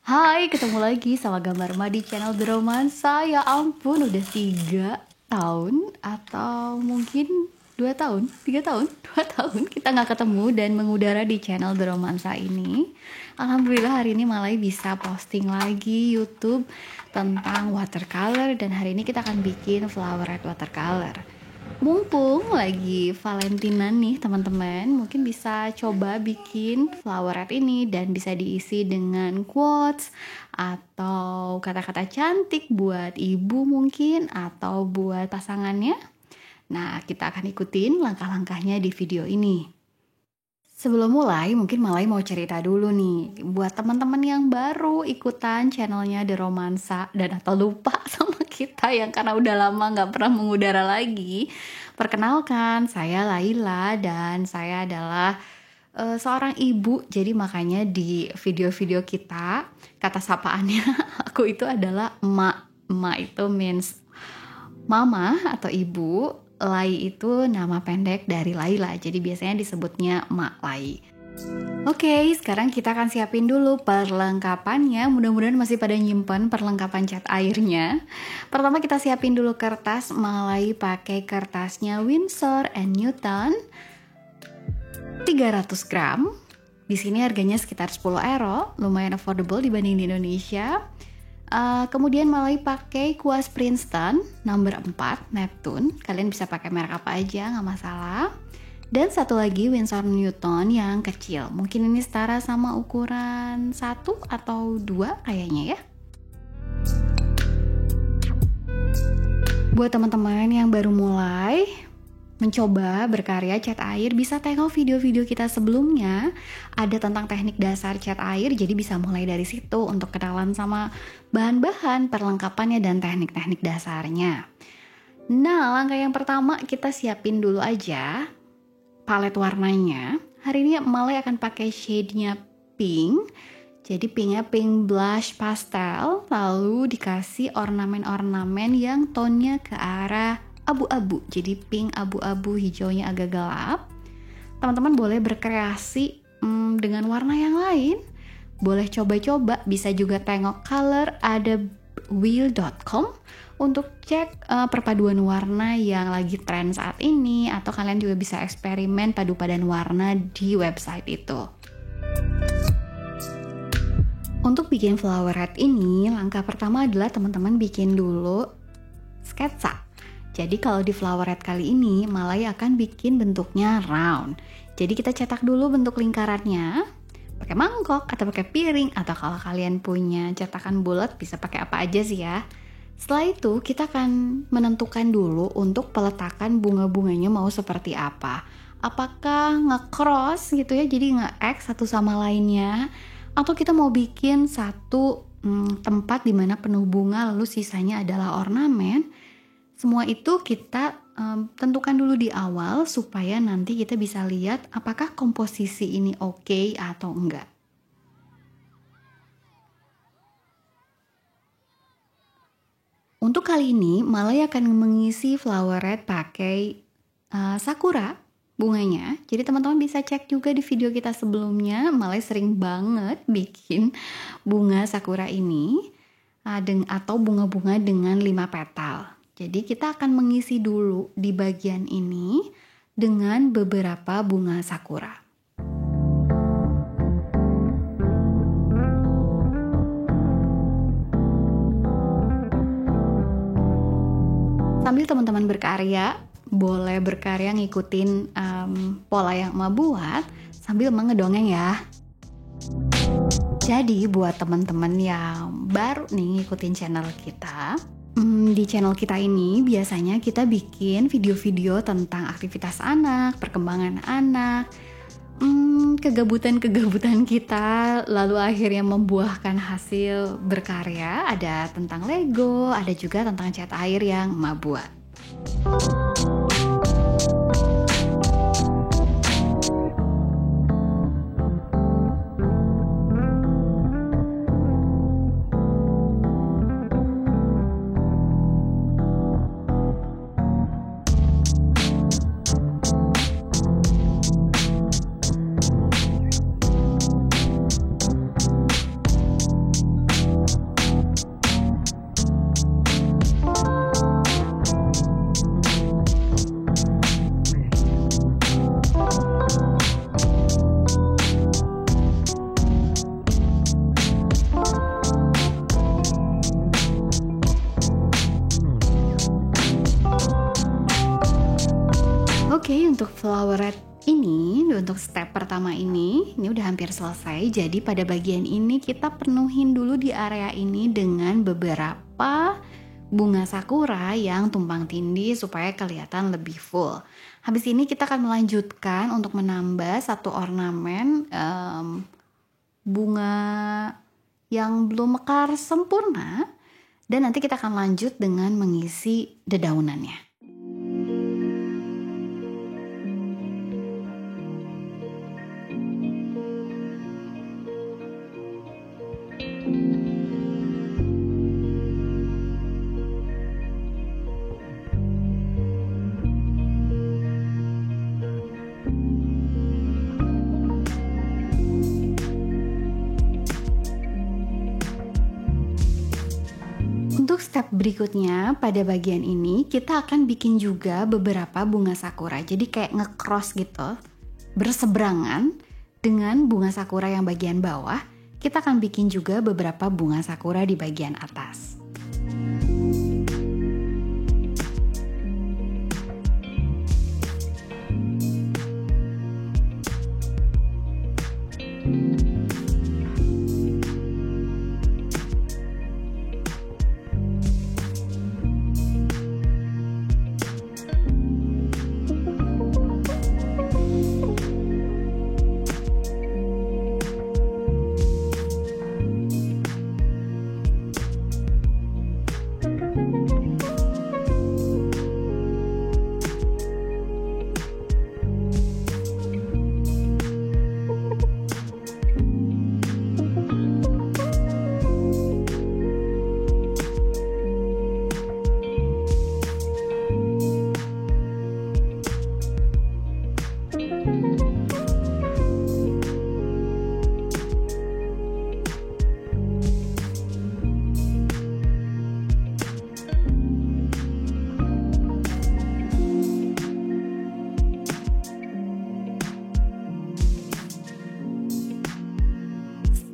Hai, ketemu lagi sama Gambar Ma di channel The Romansa. Ya ampun, udah 3 tahun atau mungkin 2 tahun, 3 tahun, 2 tahun kita nggak ketemu dan mengudara di channel The Romansa ini. Alhamdulillah hari ini Malai bisa posting lagi YouTube tentang watercolor dan hari ini kita akan bikin flower red watercolor. Mumpung lagi Valentinan nih teman-teman, mungkin bisa coba bikin flower red ini dan bisa diisi dengan quotes atau kata-kata cantik buat ibu mungkin atau buat pasangannya. Nah, kita akan ikutin langkah-langkahnya di video ini. Sebelum mulai, mungkin Malai mau cerita dulu nih buat teman-teman yang baru ikutan channelnya The Romansa dan atau lupa sama kita yang karena udah lama nggak pernah mengudara lagi. Perkenalkan, saya Laila dan saya adalah seorang ibu. Jadi makanya di video-video kita kata sapaannya aku itu adalah emak. Emak itu means mama atau ibu. Lai itu nama pendek dari Laila, jadi biasanya disebutnya Mak Lai. Oke, sekarang kita akan siapin dulu perlengkapannya. Mudah-mudahan masih pada nyimpen perlengkapan cat airnya. Pertama kita siapin dulu kertas. Malai pakai kertasnya Winsor & Newton 300 gram. Di sini harganya sekitar 10 euro, lumayan affordable dibanding di Indonesia. Kemudian Malai pakai kuas Princeton nomor 4 Neptune. Kalian bisa pakai merek apa aja, nggak masalah. Dan satu lagi Winsor Newton yang kecil. Mungkin ini setara sama ukuran 1 atau 2 kayaknya ya. Buat teman-teman yang baru mulai mencoba berkarya cat air, bisa tengok video-video kita sebelumnya. Ada tentang teknik dasar cat air, jadi bisa mulai dari situ untuk kenalan sama bahan-bahan, perlengkapannya, dan teknik-teknik dasarnya. Nah, langkah yang pertama kita siapin dulu aja palet warnanya. Hari ini Malai akan pakai shade-nya pink. Jadi pinknya pink blush pastel, lalu dikasih ornamen-ornamen yang tonnya ke arah abu-abu, jadi pink abu-abu, hijaunya agak gelap. Teman-teman boleh berkreasi dengan warna yang lain. Boleh coba-coba, bisa juga tengok coloradawheel.com untuk cek perpaduan warna yang lagi tren saat ini, atau kalian juga bisa eksperimen padu padan warna di website itu. Untuk bikin flower red ini, langkah pertama adalah teman-teman bikin dulu sketsa. Jadi kalau di flower red kali ini, Malai akan bikin bentuknya round. Jadi kita cetak dulu bentuk lingkarannya, pakai mangkok atau pakai piring, atau kalau kalian punya cetakan bulat bisa pakai apa aja sih ya. Setelah itu kita akan menentukan dulu untuk peletakan bunga-bunganya mau seperti apa. Apakah nge-cross gitu ya, jadi nge-X satu sama lainnya, atau kita mau bikin satu tempat di mana penuh bunga lalu sisanya adalah ornamen. Semua itu kita tentukan dulu di awal supaya nanti kita bisa lihat apakah komposisi ini oke atau enggak. Untuk kali ini Malai akan mengisi flower red pakai sakura bunganya. Jadi teman-teman bisa cek juga di video kita sebelumnya. Malai sering banget bikin bunga sakura ini atau bunga-bunga dengan 5 petal. Jadi kita akan mengisi dulu di bagian ini dengan beberapa bunga sakura. Sambil teman-teman berkarya, boleh berkarya ngikutin pola yang Emak buat sambil ngedongeng ya. Jadi buat teman-teman yang baru nih ngikutin channel kita, di channel kita ini biasanya kita bikin video-video tentang aktivitas anak, perkembangan anak, kegabutan-kegabutan kita, lalu akhirnya membuahkan hasil berkarya. Ada tentang Lego, ada juga tentang cat air yang Emak buat. floweret ini, untuk step pertama ini udah hampir selesai. Jadi pada bagian ini kita penuhin dulu di area ini dengan beberapa bunga sakura yang tumpang tindih supaya kelihatan lebih full. Habis ini kita akan melanjutkan untuk menambah satu ornamen bunga yang belum mekar sempurna, dan nanti kita akan lanjut dengan mengisi dedaunannya. Untuk step berikutnya, pada bagian ini kita akan bikin juga beberapa bunga sakura. Jadi kayak nge-cross gitu, berseberangan dengan bunga sakura yang bagian bawah. Kita akan bikin juga beberapa bunga sakura di bagian atas.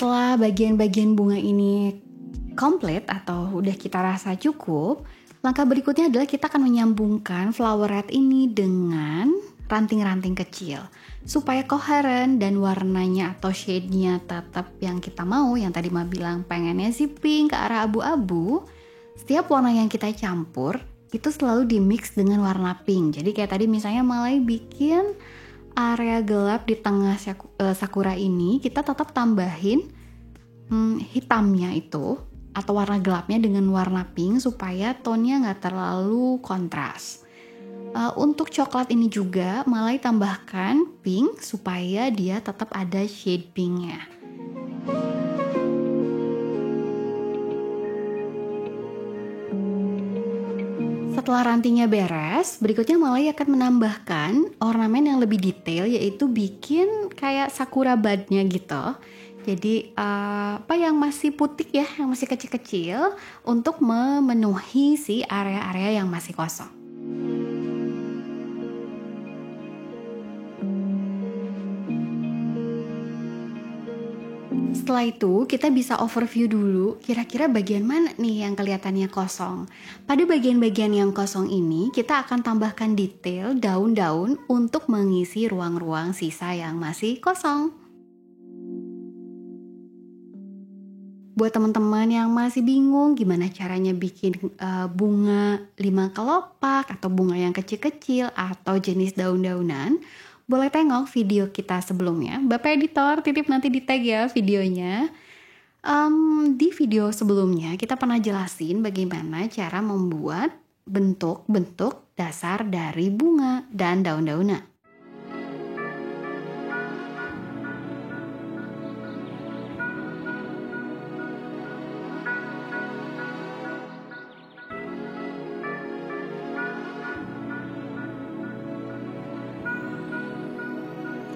Setelah bagian-bagian bunga ini komplit atau udah kita rasa cukup, langkah berikutnya adalah kita akan menyambungkan floweret ini dengan ranting-ranting kecil supaya koheren dan warnanya atau shade-nya tetap yang kita mau. Yang tadi Ma bilang pengennya sih pink ke arah abu-abu. Setiap warna yang kita campur itu selalu dimix dengan warna pink. Jadi kayak tadi misalnya mulai bikin area gelap di tengah sakura ini, kita tetap tambahin hitamnya itu atau warna gelapnya dengan warna pink supaya tone-nya nggak terlalu kontras. Untuk coklat ini juga mulai tambahkan pink supaya dia tetap ada shade pinknya. Setelah rantingnya beres, berikutnya Malai akan menambahkan ornamen yang lebih detail, yaitu bikin kayak sakura budnya gitu. Jadi apa yang masih putih ya, yang masih kecil-kecil untuk memenuhi si area-area yang masih kosong. Setelah itu kita bisa overview dulu kira-kira bagian mana nih yang kelihatannya kosong. Pada bagian-bagian yang kosong ini kita akan tambahkan detail daun-daun untuk mengisi ruang-ruang sisa yang masih kosong. Buat teman-teman yang masih bingung gimana caranya bikin bunga 5 kelopak atau bunga yang kecil-kecil atau jenis daun-daunan, boleh tengok video kita sebelumnya. Bapak editor titip nanti di tag ya videonya. Di video sebelumnya kita pernah jelasin bagaimana cara membuat bentuk-bentuk dasar dari bunga dan daun-daunan.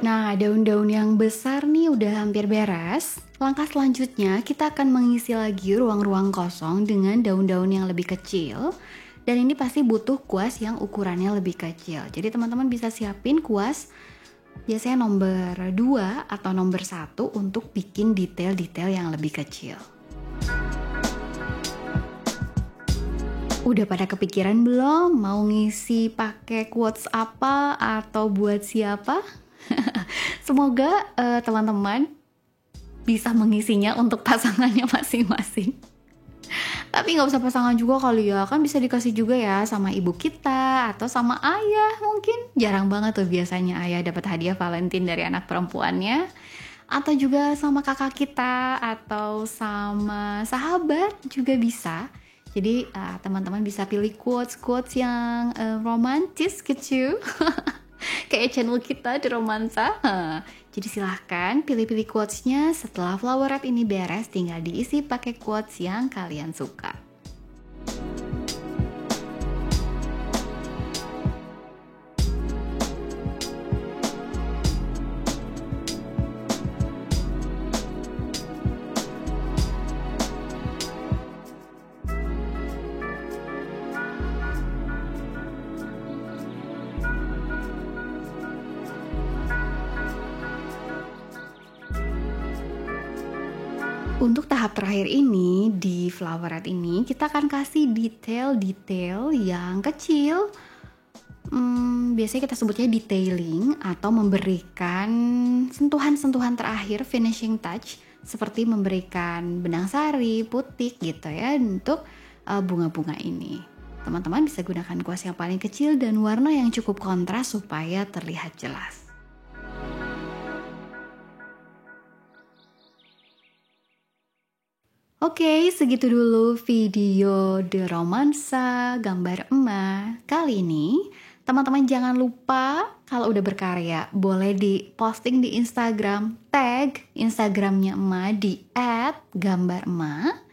Nah, daun-daun yang besar nih udah hampir beres. Langkah selanjutnya kita akan mengisi lagi ruang-ruang kosong dengan daun-daun yang lebih kecil. Dan ini pasti butuh kuas yang ukurannya lebih kecil. Jadi teman-teman bisa siapin kuas biasanya nomor 2 atau nomor 1 untuk bikin detail-detail yang lebih kecil. Udah pada kepikiran belum mau ngisi pakai quotes apa atau buat siapa? Semoga teman-teman bisa mengisinya untuk pasangannya masing-masing. Tapi nggak usah pasangan juga kali ya, kan bisa dikasih juga ya sama ibu kita atau sama ayah mungkin. Jarang banget tuh biasanya ayah dapat hadiah Valentine dari anak perempuannya. Atau juga sama kakak kita atau sama sahabat juga bisa. Jadi teman-teman bisa pilih quotes-quotes yang romantis gitu. Kayak channel kita di Romansa. Jadi silahkan pilih-pilih quotes-nya. Setelah Flower Wrap ini beres, tinggal diisi pakai quotes yang kalian suka. Untuk tahap terakhir ini, di Flower Wrap ini, kita akan kasih detail-detail yang kecil. Biasanya kita sebutnya detailing atau memberikan sentuhan-sentuhan terakhir, finishing touch, seperti memberikan benang sari, putik gitu ya, untuk bunga-bunga ini. Teman-teman bisa gunakan kuas yang paling kecil dan warna yang cukup kontras supaya terlihat jelas. Oke, segitu dulu video The Romansa gambar emas kali ini. Teman-teman jangan lupa kalau udah berkarya boleh di posting di Instagram, tag Instagramnya emak di @gambarema.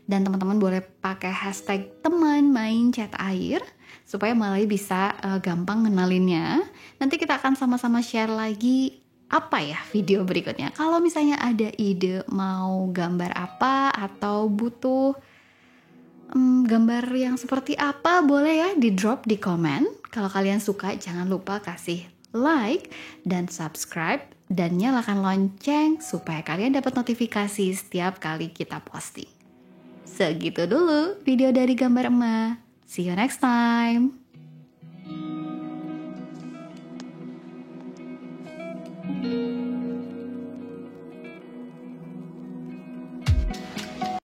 Dan teman-teman boleh pakai hashtag teman main cat air supaya Malai bisa gampang ngenalinnya. Nanti kita akan sama-sama share lagi apa ya video berikutnya. Kalau misalnya ada ide mau gambar apa atau butuh gambar yang seperti apa, boleh ya di drop di komen. Kalau kalian suka jangan lupa kasih like dan subscribe dan nyalakan lonceng supaya kalian dapat notifikasi setiap kali kita posting. Segitu dulu video dari gambar emak. See you next time.